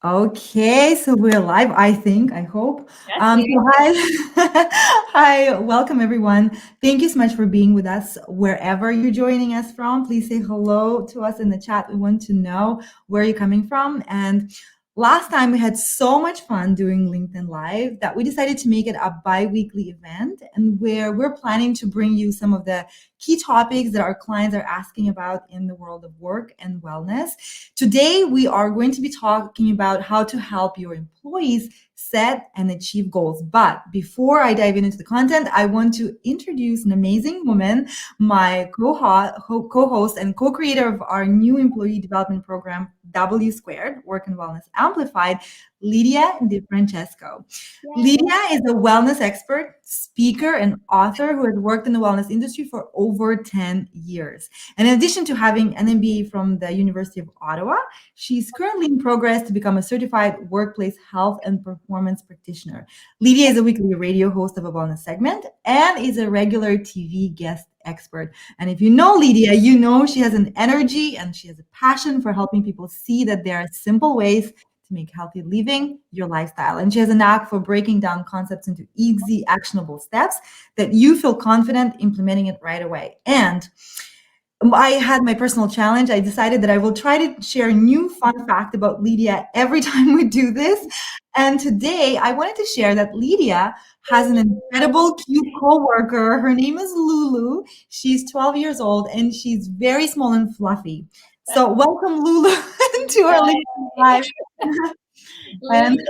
Okay, so we're live, I think, I hope. Yes, we So hi, hi, welcome everyone. Thank you so much for being with us wherever you're joining us from. Please say hello to us in the chat. We want to know where you're coming from. And last time we had so much fun doing LinkedIn Live that we decided to make it a bi-weekly event and where we're planning to bring you some of the key topics that our clients are asking about in the world of work and wellness. Today, we are going to be talking about how to help your employees set and achieve goals. But before I dive into the content, I want to introduce an amazing woman, my co-host and co-creator of our new employee development program, W Squared, Work and Wellness Amplified, Lydia Di Francesco. Yay. Lydia is a wellness expert, speaker, and author who has worked in the wellness industry for over 10 years. And in addition to having an MBA from the University of Ottawa, she's currently in progress to become a certified workplace health and performance practitioner. Lydia is a weekly radio host of a wellness segment and is a regular TV guest expert. And if you know Lydia, you know she has an energy and she has a passion for helping people see that there are simple ways to make healthy living your lifestyle. And she has a knack for breaking down concepts into easy, actionable steps that you feel confident implementing it right away. And I had my personal challenge. I decided that I will try to share a new fun fact about Lydia every time we do this. And today I wanted to share that Lydia has an incredible, cute coworker. Her name is Lulu. She's 12 years old and she's very small and fluffy. So welcome, Lulu, to our LinkedIn Live. Lulu And is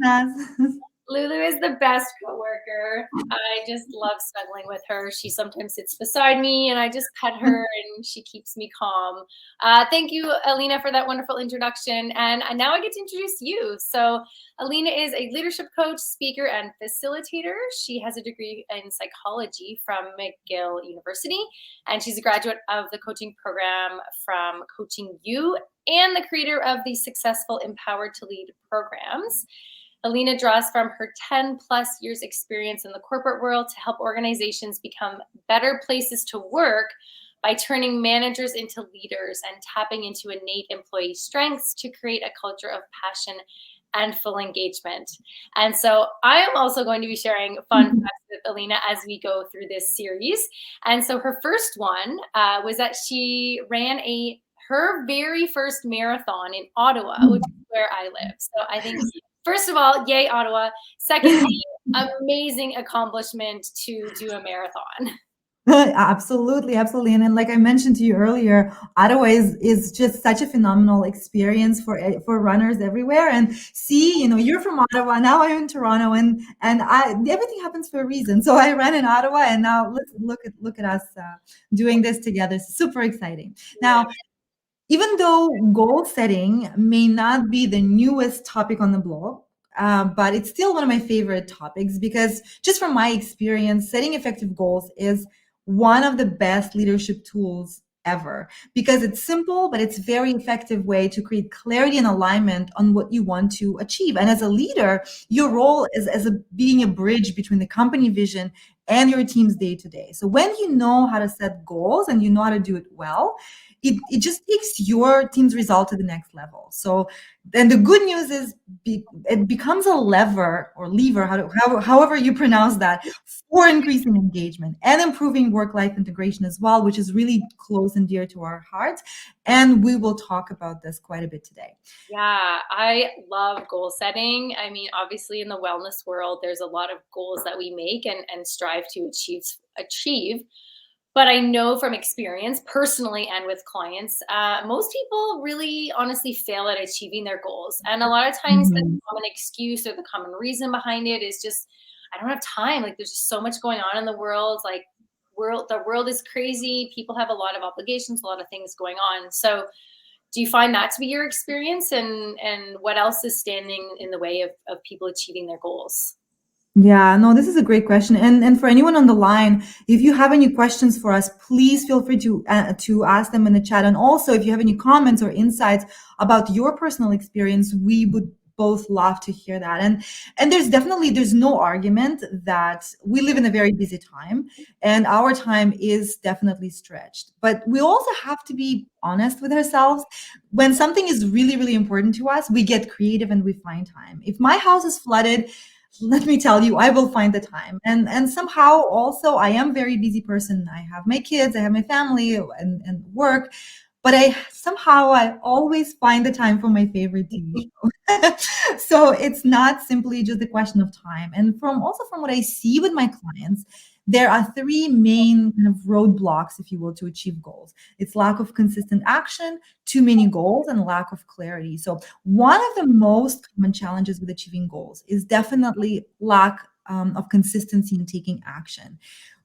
hi, Nas. Lulu is the best coworker. I just love snuggling with her. She sometimes sits beside me and I just pet her and she keeps me calm. Thank you, Alina, for that wonderful introduction. And now I get to introduce you. So, Alina is a leadership coach, speaker, and facilitator. She has a degree in psychology from McGill University, and she's a graduate of the coaching program from Coaching You and the creator of the successful Empowered to Lead programs. Alina draws from her 10 plus years experience in the corporate world to help organizations become better places to work by turning managers into leaders and tapping into innate employee strengths to create a culture of passion and full engagement. And so I am also going to be sharing fun facts with Alina as we go through this series. And so her first one was that she ran her very first marathon in Ottawa, which is where I live. So I think first of all, yay, Ottawa. Secondly, amazing accomplishment to do a marathon. Absolutely, absolutely. And then, like I mentioned to you earlier, Ottawa is just such a phenomenal experience for runners everywhere. And see, you're from Ottawa, now I'm in Toronto, and everything happens for a reason. So I ran in Ottawa, and now let's look at us doing this together. Super exciting. Yeah. Now, even though goal setting may not be the newest topic on the blog, but it's still one of my favorite topics because just from my experience, setting effective goals is one of the best leadership tools ever because it's simple, but it's very effective way to create clarity and alignment on what you want to achieve. And as a leader, your role is being a bridge between the company vision and your team's day to day. So when you know how to set goals and you know how to do it well, it just takes your team's result to the next level. So then the good news is it becomes a lever, however you pronounce that, for increasing engagement and improving work-life integration as well, which is really close and dear to our hearts. And we will talk about this quite a bit today. Yeah, I love goal setting. I mean, obviously in the wellness world, there's a lot of goals that we make and strive to achieve. But I know from experience, personally and with clients, most people really honestly fail at achieving their goals. And a lot of times the Mhm. common excuse or the common reason behind it is just, I don't have time. Like there's just so much going on in the world. Like the world is crazy. People have a lot of obligations, a lot of things going on. So do you find that to be your experience? And what else is standing in the way of people achieving their goals? Yeah, no, this is a great question. And for anyone on the line, if you have any questions for us, please feel free to ask them in the chat. And also, if you have any comments or insights about your personal experience, we would both love to hear that. And there's no argument that we live in a very busy time, and our time is definitely stretched. But we also have to be honest with ourselves. When something is really, really important to us, we get creative and we find time. If my house is flooded, let me tell you, I will find the time. And somehow also I am a very busy person. I have my kids, I have my family and work, but I always find the time for my favorite TV show. So it's not simply just a question of time. And from what I see with my clients, there are three main kind of roadblocks, if you will, to achieve goals. It's lack of consistent action, too many goals, and lack of clarity. So one of the most common challenges with achieving goals is definitely lack of consistency in taking action.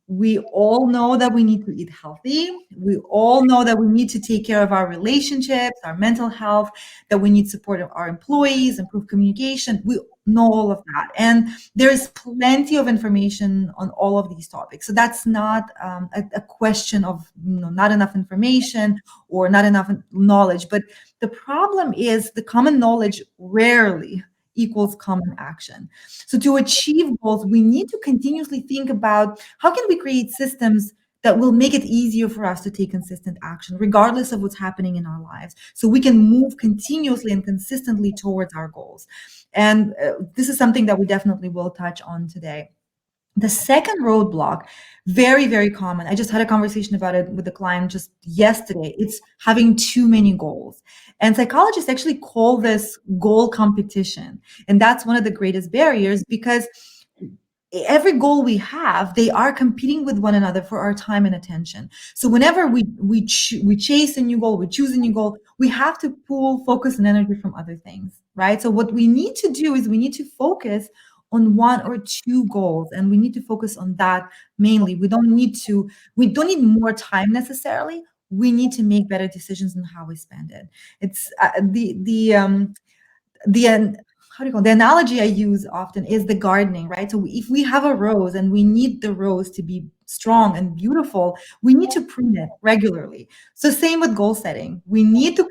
We all know that we need to eat healthy. We all know that we need to take care of our relationships, our mental health, that we need support of our employees, improve communication. We know all of that. And there is plenty of information on all of these topics. So that's not a question of not enough information or not enough knowledge. But the problem is the common knowledge rarely equals common action. So to achieve goals, we need to continuously think about how can we create systems that will make it easier for us to take consistent action, regardless of what's happening in our lives, so we can move continuously and consistently towards our goals. And this is something that we definitely will touch on today. The second roadblock, very, very common. I just had a conversation about it with a client just yesterday. It's having too many goals. And psychologists actually call this goal competition. And that's one of the greatest barriers because every goal we have, they are competing with one another for our time and attention. So whenever we chase a new goal, we choose a new goal, we have to pull focus and energy from other things, right? So what we need to do is we need to focus on one or two goals, and we need to focus on that mainly. We don't need more time necessarily. We need to make better decisions on how we spend it. It's the how do you call it? The analogy I use often is the gardening, right? So if we have a rose and we need the rose to be strong and beautiful, we need to prune it regularly. So same with goal setting. We need to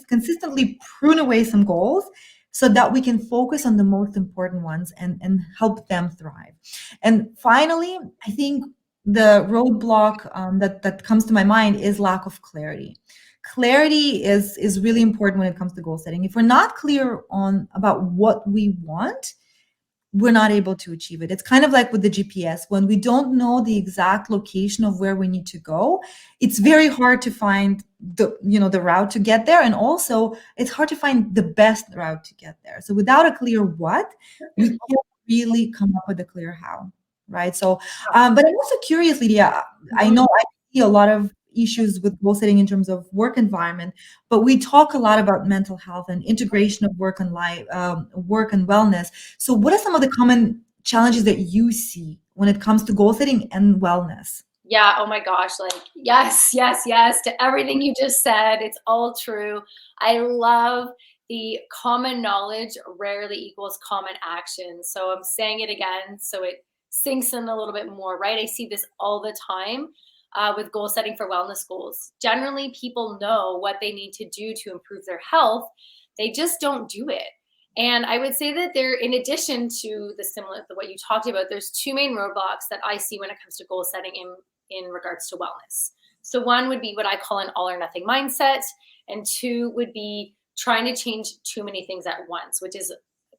consistently prune away some goals so that we can focus on the most important ones and help them thrive. And finally, I think the roadblock that comes to my mind is lack of clarity. Clarity is really important when it comes to goal setting. If we're not clear on about what we want, we're not able to achieve it. It's kind of like with the GPS. When we don't know the exact location of where we need to go, it's very hard to find the route to get there. And also it's hard to find the best route to get there. So without a clear what, we can't really come up with a clear how, right? So, but I'm also curious, Lydia, I know I see a lot of issues with goal setting in terms of work environment, but we talk a lot about mental health and integration of work and life, work and wellness. So what are some of the common challenges that you see when it comes to goal setting and wellness? Yeah, oh my gosh, like yes, yes, yes to everything you just said. It's all true. I love the common knowledge rarely equals common action. So I'm saying it again so it sinks in a little bit more, right? I see this all the time with goal setting for wellness goals. Generally, people know what they need to do to improve their health, they just don't do it. And I would say that there, in addition to the similar to what you talked about, there's two main roadblocks that I see when it comes to goal setting in regards to wellness. So one would be what I call an all or nothing mindset, and two would be trying to change too many things at once, which is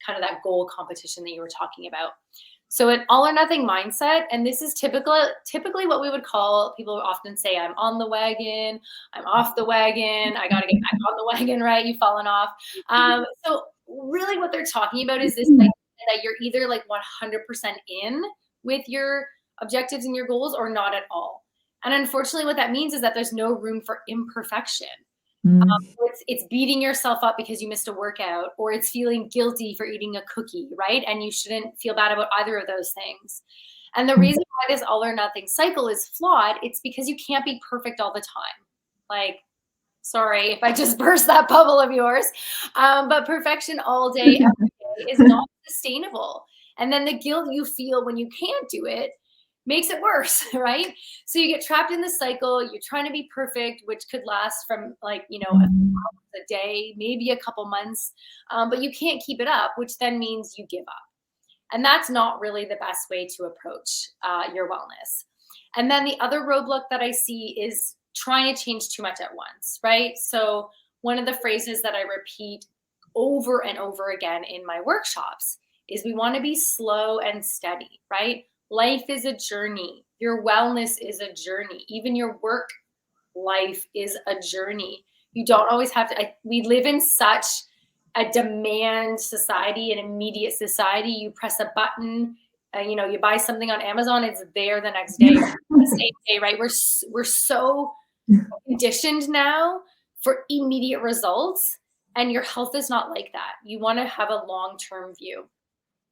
kind of that goal competition that you were talking about. So an all or nothing mindset, and this is typically what we would call, people often say, I'm on the wagon, I'm off the wagon, I got to get back on the wagon, right? You've fallen off. So really what they're talking about is this idea that you're either like 100% in with your objectives and your goals or not at all. And unfortunately, what that means is that there's no room for imperfection. It's beating yourself up because you missed a workout, or it's feeling guilty for eating a cookie, right? And you shouldn't feel bad about either of those things. And the reason why this all or nothing cycle is flawed, it's because you can't be perfect all the time. Like, sorry if I just burst that bubble of yours, but perfection all day, every day is not sustainable. And then the guilt you feel when you can't do it makes it worse, right? So you get trapped in the cycle. You're trying to be perfect, which could last from like, Mhm. a day, maybe a couple months, but you can't keep it up, which then means you give up. And that's not really the best way to approach your wellness. And then the other roadblock that I see is trying to change too much at once, right? So, one of the phrases that I repeat over and over again in my workshops is we want to be slow and steady, right? Life is a journey. Your wellness is a journey. Even your work life is a journey. You don't always have to. We live in such a demand society, an immediate society. You press a button, you buy something on Amazon, it's there the next day, the same day, right? We're so conditioned now for immediate results, and your health is not like that. You want to have a long-term view.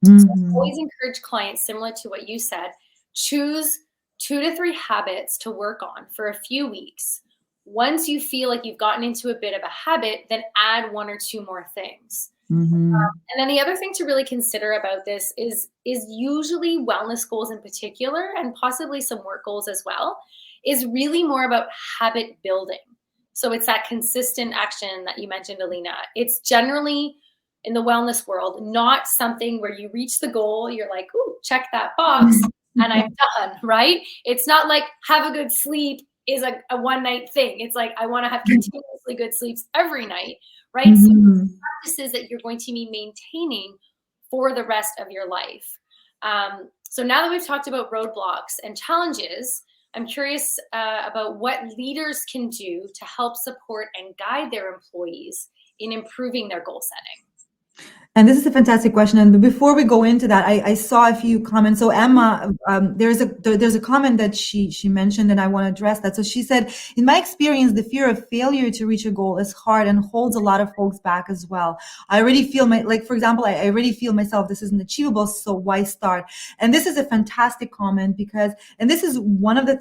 So I Mhm. always encourage clients, similar to what you said, choose 2 to 3 habits to work on for a few weeks. Once you feel like you've gotten into a bit of a habit, then add 1 or 2 more things. Mhm. And then the other thing to really consider about this is usually wellness goals in particular, and possibly some work goals as well, is really more about habit building. So it's that consistent action that you mentioned, Alina. It's generally in the wellness world, not something where you reach the goal, you're like, ooh, check that box, and I'm done, right? It's not like have a good sleep is a one night thing. It's like I want to have continuously good sleeps every night, right? So Mhm. practices that you're going to be maintaining for the rest of your life. So now that we've talked about roadblocks and challenges, I'm curious about what leaders can do to help support and guide their employees in improving their goal setting. And this is a fantastic question. And before we go into that, I saw a few comments. So Emma, there's a comment that she mentioned, and I want to address that. So she said, in my experience, the fear of failure to reach a goal is hard and holds a lot of folks back as well. I already feel like, for example, I already feel myself, this isn't achievable, so why start? And this is a fantastic comment and this is one of the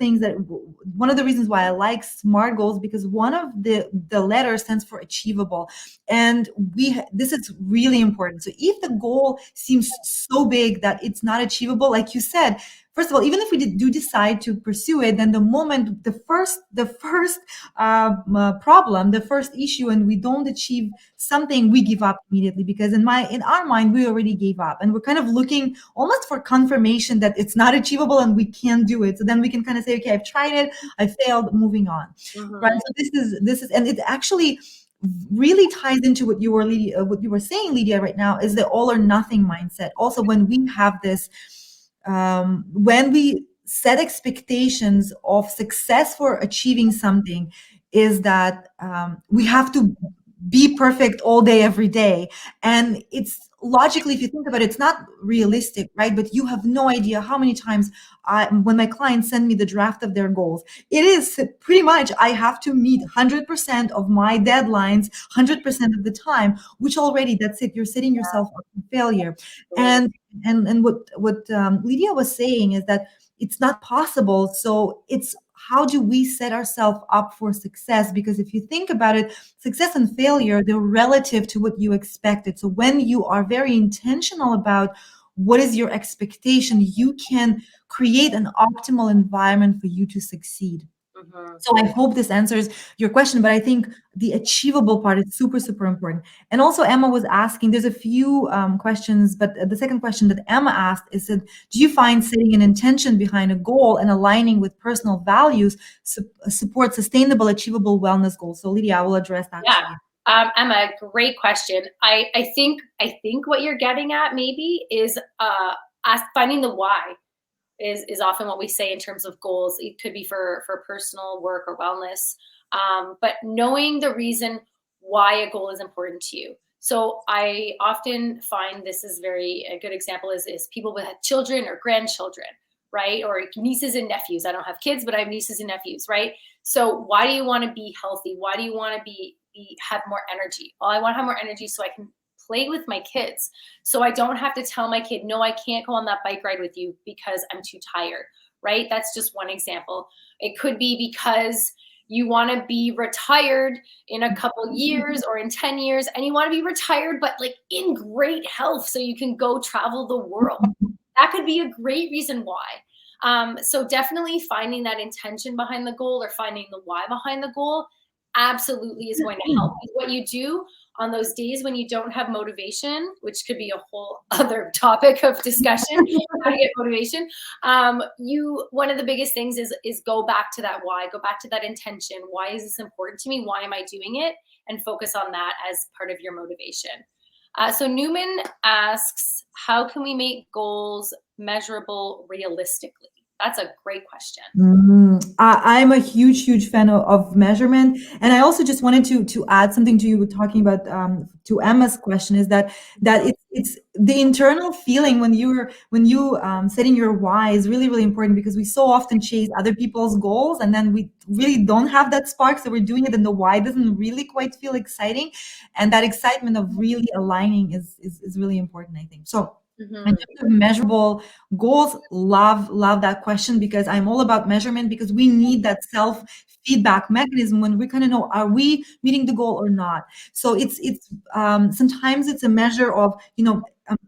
one of the reasons why I like SMART goals, because one of the letters stands for achievable. And this is really important. So if the goal seems so big that it's not achievable, like you said, first of all, even if we do decide to pursue it, then the moment the first problem, the first issue, and we don't achieve something, we give up immediately, because in our mind we already gave up, and we're kind of looking almost for confirmation that it's not achievable and we can't do it. So then we can kind of say, okay, I've tried it, I failed, moving on. Right. Mm-hmm. So this is, and it actually really ties into what you were saying, Lydia, right now, is the all or nothing mindset. Also, when we have this, when we set expectations of success for achieving something, is that we have to be perfect all day, every day. And it's logically, if you think about it, it's not realistic, right? But you have no idea how many times when my clients send me the draft of their goals, it is pretty much I have to meet 100% of my deadlines 100% of the time, which already, that's it. You're setting yourself up for failure. Absolutely. And what Lydia was saying is that it's not possible. So it's, how do we set ourselves up for success? Because if you think about it, success and failure, they're relative to what you expected. So when you are very intentional about what is your expectation, you can create an optimal environment for you to succeed. Mm-hmm. So I hope this answers your question, but I think the achievable part is super, super important. And also Emma was asking, there's a few questions, but the second question that Emma asked is that, do you find setting an intention behind a goal and aligning with personal values support sustainable, achievable wellness goals? So Lydia, I will address that Yeah. to you. Emma, great question. I think what you're getting at maybe is finding the why is often what we say in terms of goals. It could be for personal work or wellness, but knowing the reason why a goal is important to you. So I often find this is a good example is people with children or grandchildren, right? Or nieces and nephews. I don't have kids, but I have nieces and nephews, right? So why do you want to be healthy? Why do you want to have more energy? Well, I want to have more energy so I can play with my kids. So I don't have to tell my kid, no, I can't go on that bike ride with you because I'm too tired, right? That's just one example. It could be because you want to be retired in a couple years or in 10 years, and you want to be retired, but like in great health so you can go travel the world. That could be a great reason why. So definitely finding that intention behind the goal or finding the why behind the goal absolutely is going to help. What you do on those days when you don't have motivation, which could be a whole other topic of discussion, how to get motivation. One of the biggest things is go back to that why, go back to that intention. Why is this important to me? Why am I doing it? And focus on that as part of your motivation. So Newman asks, how can we make goals measurable realistically? That's a great question. I'm a huge fan of measurement, and I also just wanted to add something to you talking about to Emma's question is that it's the internal feeling when you setting your why is really important because we so often chase other people's goals and then we really don't have that spark, so we're doing it and the why doesn't really quite feel exciting, and that excitement of really aligning is really important, I think. So in terms of measurable goals, love that question because I'm all about measurement because we need that self feedback mechanism when we kind of know are we meeting the goal or not. So it's sometimes it's a measure of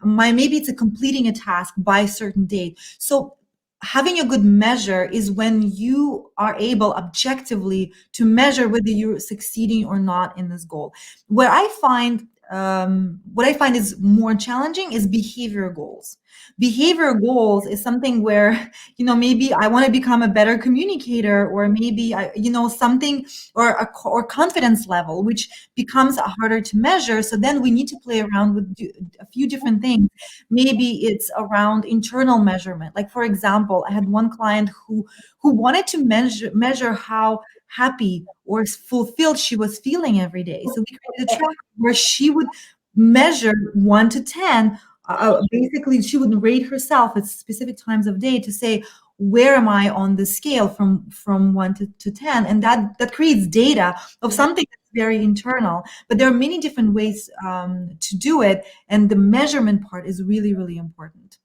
maybe it's a completing a task by a certain date. So having a good measure is when you are able objectively to measure whether you're succeeding or not in this goal. Where I find what I find is more challenging is behavior goals. Behavior goals is something where, maybe I want to become a better communicator, or maybe something, or confidence level, which becomes harder to measure. So then we need to play around with a few different things. Maybe it's around internal measurement. Like, for example, I had one client who wanted to measure how happy or fulfilled she was feeling every day. So we created a track where she would measure 1 to 10. Basically, she would rate herself at specific times of day to say, where am I on the scale from 1 to 10? And that creates data of something that's very internal. But there are many different ways to do it. And the measurement part is really important.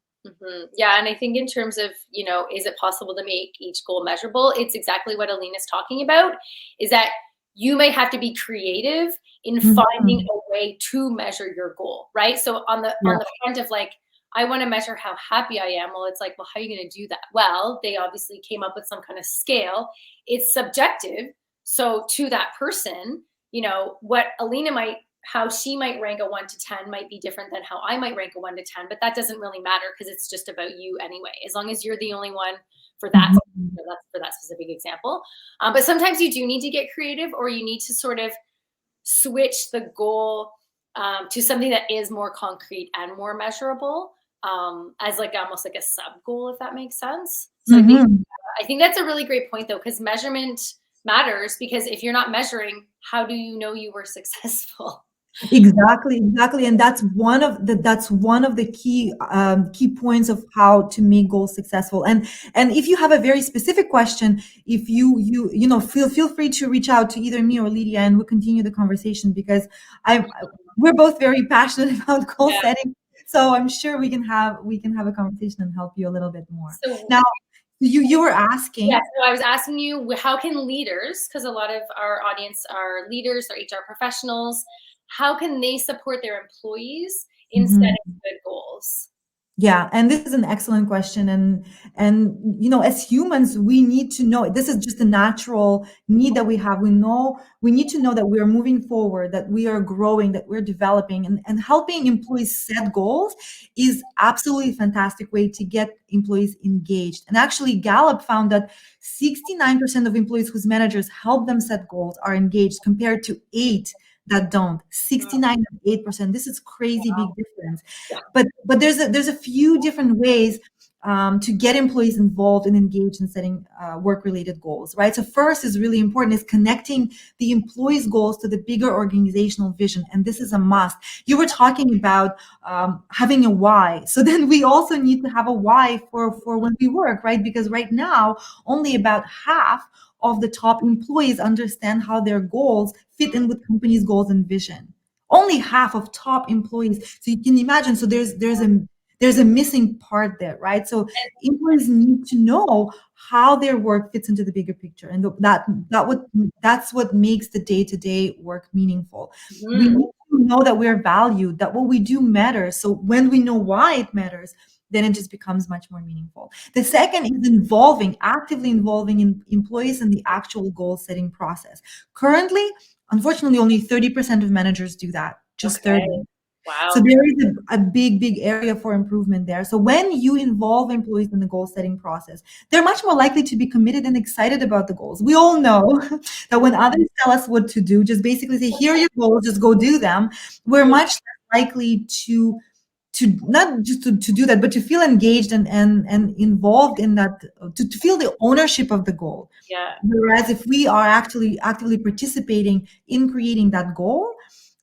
Yeah, and I think in terms of, is it possible to make each goal measurable? It's exactly what Alina's talking about, is that you might have to be creative in finding a way to measure your goal, right? So on the front of like, I want to measure how happy I am. Well, it's like, well, how are you going to do that? Well, they obviously came up with some kind of scale. It's subjective. So to that person, what how she might rank a 1 to 10 might be different than how I might rank a 1 to 10, but that doesn't really matter because it's just about you anyway, as long as you're the only one for that, for that specific example. But sometimes you do need to get creative, or you need to sort of switch the goal to something that is more concrete and more measurable, as like almost like a sub goal, if that makes sense. So I think that's a really great point though, because measurement matters, because if you're not measuring, how do you know you were successful? Exactly, and that's one of the key points of how to make goals successful. And if you have a very specific question, if feel free to reach out to either me or Lydia, and we'll continue the conversation because we're both very passionate about goal setting. So I'm sure we can have a conversation and help you a little bit more. So, now, you were asking. Yes, so I was asking you, how can leaders, because a lot of our audience are leaders or HR professionals, how can they support their employees in setting good goals? Yeah, and this is an excellent question. And as humans, we need to know this is just a natural need that we have. We need to know that we are moving forward, that we are growing, that we're developing, and helping employees set goals is absolutely a fantastic way to get employees engaged. And actually, Gallup found that 69% of employees whose managers help them set goals are engaged, compared to 8 that don't. 69.8%. This is crazy big difference. But there's a few different ways to get employees involved and engaged in setting work-related goals, right? So first is really important is connecting the employees' goals to the bigger organizational vision, and this is a must. You were talking about having a why, so then we also need to have a why for when we work, right? Because right now, only about half of the top employees understand how their goals fit in with company's goals and vision. Only half of top employees. So you can imagine. So there's a missing part there, right? So employees need to know how their work fits into the bigger picture, and that's what makes the day-to-day work meaningful. We need know that we're valued, that what we do matters. So when we know why it matters, then it just becomes much more meaningful. The second is actively involving employees in the actual goal setting process. Currently, unfortunately, only 30% of managers do that, just Okay. 30. So Wow. there is a big area for improvement there. So when you involve employees in the goal setting process, they're much more likely to be committed and excited about the goals. We all know that when others tell us what to do, just basically say, here are your goals, just go do them. We're Yeah. much less likely to not just to do that, but to feel engaged and involved in that, to feel the ownership of the goal. Yeah. Whereas if we are actually actively participating in creating that goal,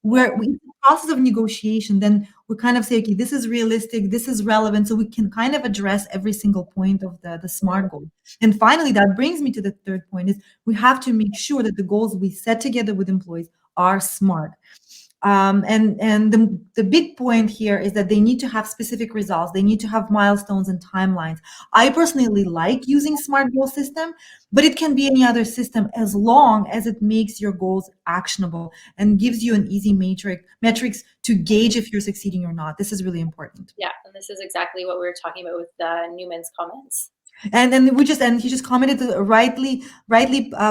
where we, in the process of negotiation, then we kind of say, okay, this is realistic, this is relevant, so we can kind of address every single point of the SMART goal. And finally, that brings me to the third point is we have to make sure that the goals we set together with employees are SMART. And the big point here is that they need to have specific results. They need to have milestones and timelines. I personally like using SMART goal system, but it can be any other system as long as it makes your goals actionable and gives you an easy metrics to gauge if you're succeeding or not. This is really important. Yeah. And this is exactly what we were talking about with Newman's comments. And he just commented rightly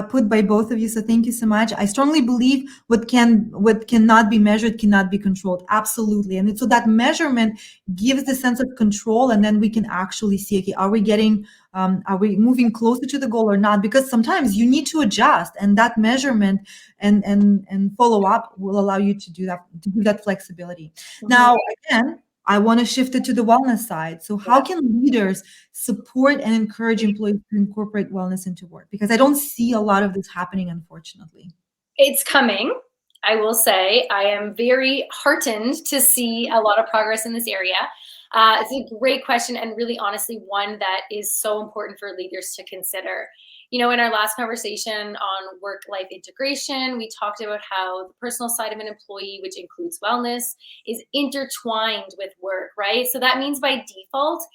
put by both of you. So thank you so much. I strongly believe what cannot be measured cannot be controlled. Absolutely. And so that measurement gives the sense of control, and then we can actually see, okay, are we moving closer to the goal or not? Because sometimes you need to adjust, and that measurement and follow up will allow you to do that, to give that flexibility. Now, again, I want to shift it to the wellness side. So how can leaders support and encourage employees to incorporate wellness into work? Because I don't see a lot of this happening, unfortunately. It's coming. I will say I am very heartened to see a lot of progress in this area. It's a great question, and really honestly one that is so important for leaders to consider. You know, in our last conversation on work-life integration, we talked about how the personal side of an employee, which includes wellness, is intertwined with work, right? So that means by default,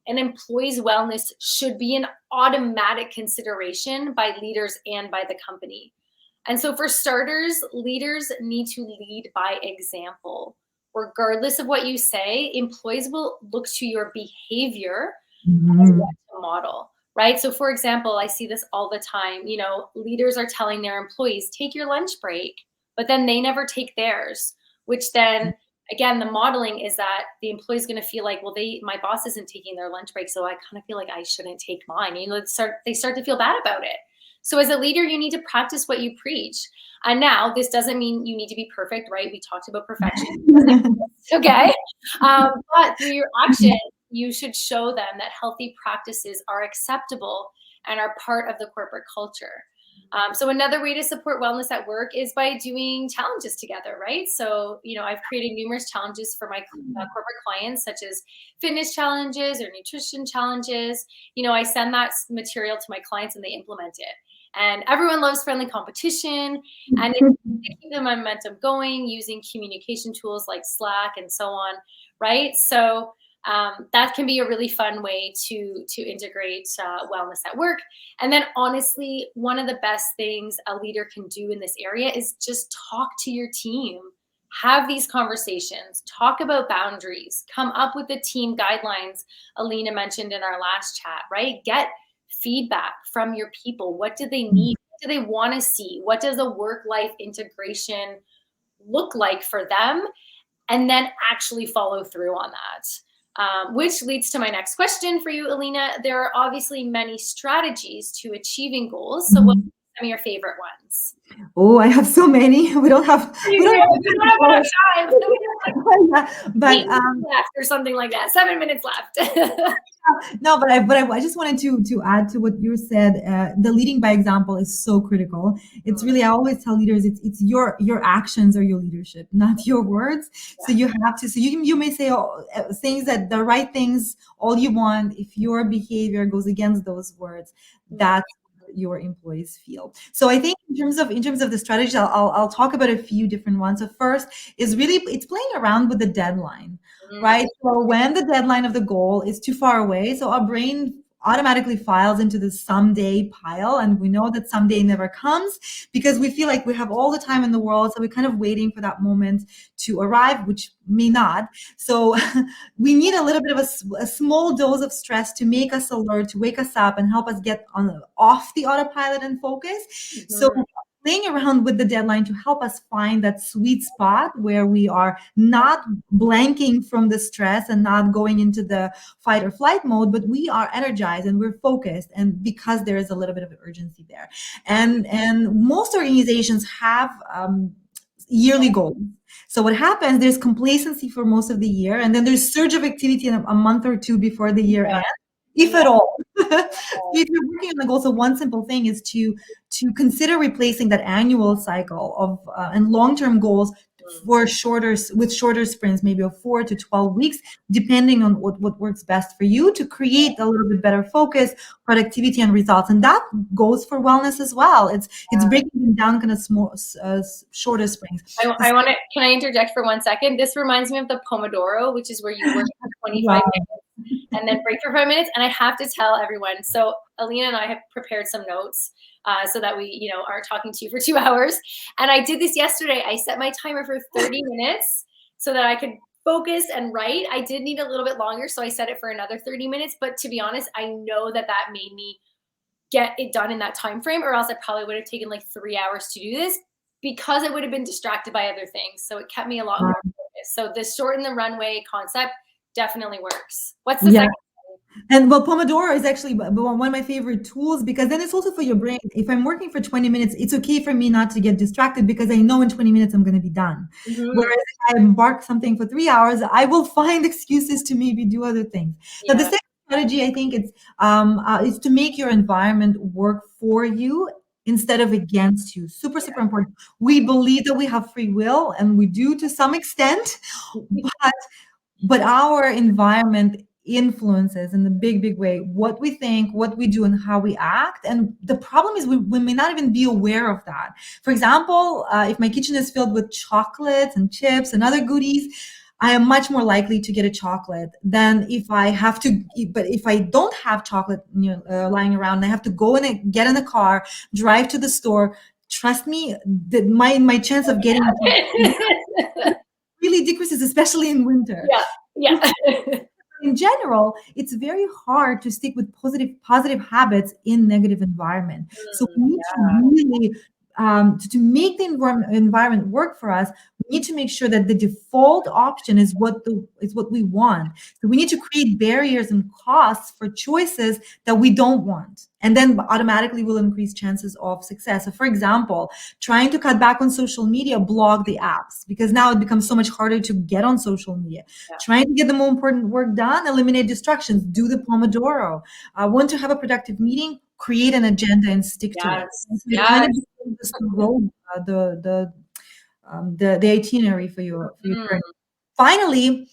an employee's wellness should be an automatic consideration by leaders and by the company. And so for starters, leaders need to lead by example. Regardless of what you say, employees will look to your behavior as what to model, right? So for example, I see this all the time. You know, leaders are telling their employees, take your lunch break, but then they never take theirs, which then again, the modeling is that the employee's going to feel like, well, my boss isn't taking their lunch break, so I kind of feel like I shouldn't take mine. You know, they start to feel bad about it. So as a leader, you need to practice what you preach. And now this doesn't mean you need to be perfect, right? We talked about perfection. Okay. But through your action, you should show them that healthy practices are acceptable and are part of the corporate culture. So another way to support wellness at work is by doing challenges together, right? So, you know, I've created numerous challenges for my corporate clients, such as fitness challenges or nutrition challenges. You know, I send that material to my clients and they implement it. And everyone loves friendly competition, and it's to keep the momentum going using communication tools like Slack and so on, right? So that can be a really fun way to integrate wellness at work. And then honestly, one of the best things a leader can do in this area is just talk to your team. Have these conversations, talk about boundaries, come up with the team guidelines Alina mentioned in our last chat, right? Get feedback from your people. What do they need? What do they want to see? What does a work-life integration look like for them? And then actually follow through on that. Which leads to my next question for you, Alina. There are obviously many strategies to achieving goals. So what are some of your favorite ones? Oh, I have so many. We don't have enough time. But left or something like that. 7 minutes left. no, but I just wanted to add to what you said. The leading by example is so critical. It's really, I always tell leaders, it's your actions are your leadership, not your words. So you have to. So you may say things that the right things all you want. If your behavior goes against those words, that's your employees feel. So I think in terms of the strategies, I'll talk about a few different ones. So first is really it's playing around with the deadline, right? So when the deadline of the goal is too far away, so our brain automatically files into the someday pile. And we know that someday never comes because we feel like we have all the time in the world. So we're kind of waiting for that moment to arrive, which may not. So we need a little bit of a small dose of stress to make us alert, to wake us up and help us get off the autopilot and focus. So playing around with the deadline to help us find that sweet spot where we are not blanking from the stress and not going into the fight or flight mode, but we are energized and we're focused, and because there is a little bit of urgency there. And most organizations have yearly goals. So what happens, there's complacency for most of the year, and then there's surge of activity in a month or two before the year ends, if at all. So if you're working on the goal, so one simple thing is to consider replacing that annual cycle of and long-term goals for shorter sprints, maybe of 4 to 12 weeks, depending on what works best for you, to create a little bit better focus, productivity, and results. And that goes for wellness as well. It's breaking them down kind of small, shorter sprints. Can I interject for 1 second? This reminds me of the Pomodoro, which is where you work for 25 minutes and then break for 5 minutes. And I have to tell everyone, so Alina and I have prepared some notes so that we, aren't talking to you for 2 hours. And I did this yesterday. I set my timer for 30 minutes so that I could focus and write. I did need a little bit longer, so I set it for another 30 minutes. But to be honest, I know that made me get it done in that time frame, or else I probably would have taken like 3 hours to do this, because I would have been distracted by other things. So it kept me a lot more focused. So the shorten the runway concept definitely works. What's the second? And well, Pomodoro is actually one of my favorite tools, because then it's also for your brain. If I'm working for 20 minutes, it's okay for me not to get distracted because I know in 20 minutes I'm going to be done. Whereas if I embark something for 3 hours, I will find excuses to maybe do other things. Now, the second strategy, I think, is to make your environment work for you instead of against you. Super important. We believe that we have free will, and we do to some extent, but our environment influences in the big way what we think, what we do, and how we act. And the problem is we may not even be aware of that. For example, if my kitchen is filled with chocolates and chips and other goodies, I am much more likely to get a chocolate than if I have to. But if I don't have chocolate lying around, I have to go and get in the car, drive to the store. Trust me, that my chance of getting really decreases, especially in winter. Yeah. In general, it's very hard to stick with positive habits in negative environment. So we need to really to make the environment work for us. We need to make sure that the default option is what we want. So we need to create barriers and costs for choices that we don't want, and then automatically will increase chances of success. So, for example, trying to cut back on social media, block the apps, because now it becomes so much harder to get on social media. Trying to get the more important work done, eliminate distractions, do the Pomodoro. Want to have a productive meeting, create an agenda and stick to it. So kind of just the road, the itinerary for your journey. Finally,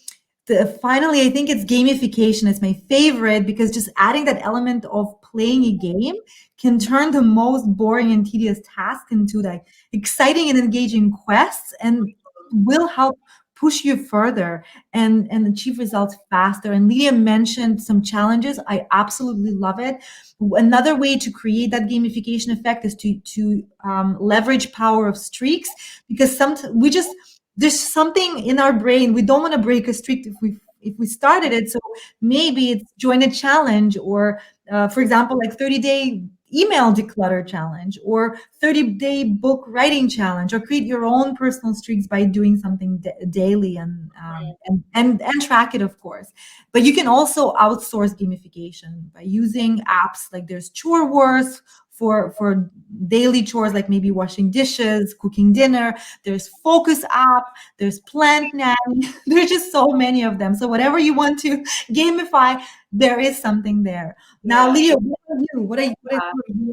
I think it's gamification is my favorite, because just adding that element of playing a game can turn the most boring and tedious task into like exciting and engaging quests, and will help push you further and achieve results faster. And Lydia mentioned some challenges. I absolutely love it. Another way to create that gamification effect is to leverage power of streaks, because there's something in our brain, we don't want to break a streak if we started it. So maybe it's join a challenge, or for example, like 30-day email declutter challenge, or 30-day book writing challenge, or create your own personal streaks by doing something daily and track it, of course. But you can also outsource gamification by using apps like there's Chore Wars for daily chores, like maybe washing dishes, cooking dinner. There's Focus app, there's Plant Nanny. There's just so many of them. So whatever you want to gamify, there is something there. Now, Lydia, what are you? What are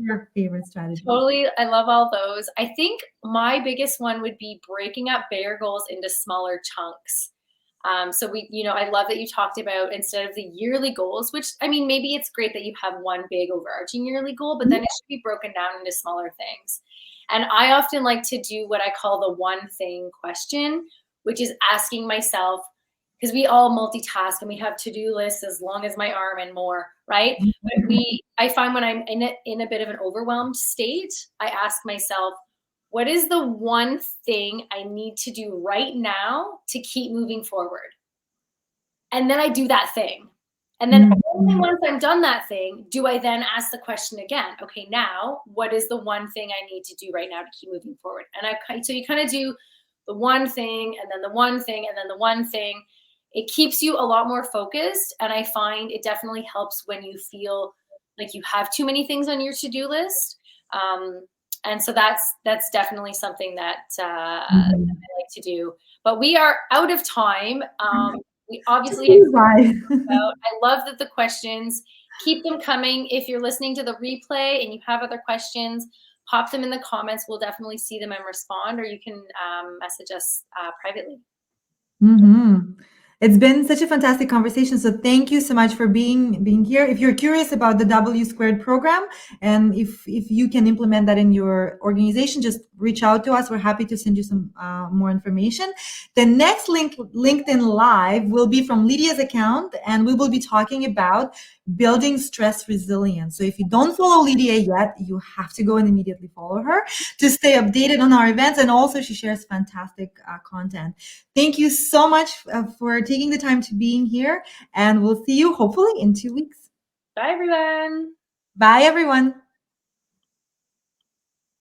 your favorite strategies? Totally. I love all those. I think my biggest one would be breaking up bigger goals into smaller chunks. So I love that you talked about, instead of the yearly goals, which, I mean, maybe it's great that you have one big overarching yearly goal, but then it should be broken down into smaller things. And I often like to do what I call the one thing question, which is asking myself, because we all multitask and we have to-do lists as long as my arm and more, right? But I find when I'm in a bit of an overwhelmed state, I ask myself, what is the one thing I need to do right now to keep moving forward? And then I do that thing. And then only once I'm done that thing, do I then ask the question again, okay, now what is the one thing I need to do right now to keep moving forward? And so you kind of do the one thing and then the one thing and then the one thing. It keeps you a lot more focused. And I find it definitely helps when you feel like you have too many things on your to-do list. And so that's definitely something that I like to do. But we are out of time. We obviously I love that the questions, keep them coming. If you're listening to the replay and you have other questions, pop them in the comments. We'll definitely see them and respond, or you can message us privately. It's been such a fantastic conversation. So thank you so much for being here. If you're curious about the W Squared program, and if you can implement that in your organization, just reach out to us. We're happy to send you some more information. The next LinkedIn Live will be from Lydia's account, and we will be talking about building stress resilience. So if you don't follow Lydia yet, you have to go and immediately follow her to stay updated on our events. And also she shares fantastic content. Thank you so much for taking the time to being here, and we'll see you hopefully in 2 weeks. Bye, everyone. Bye, everyone.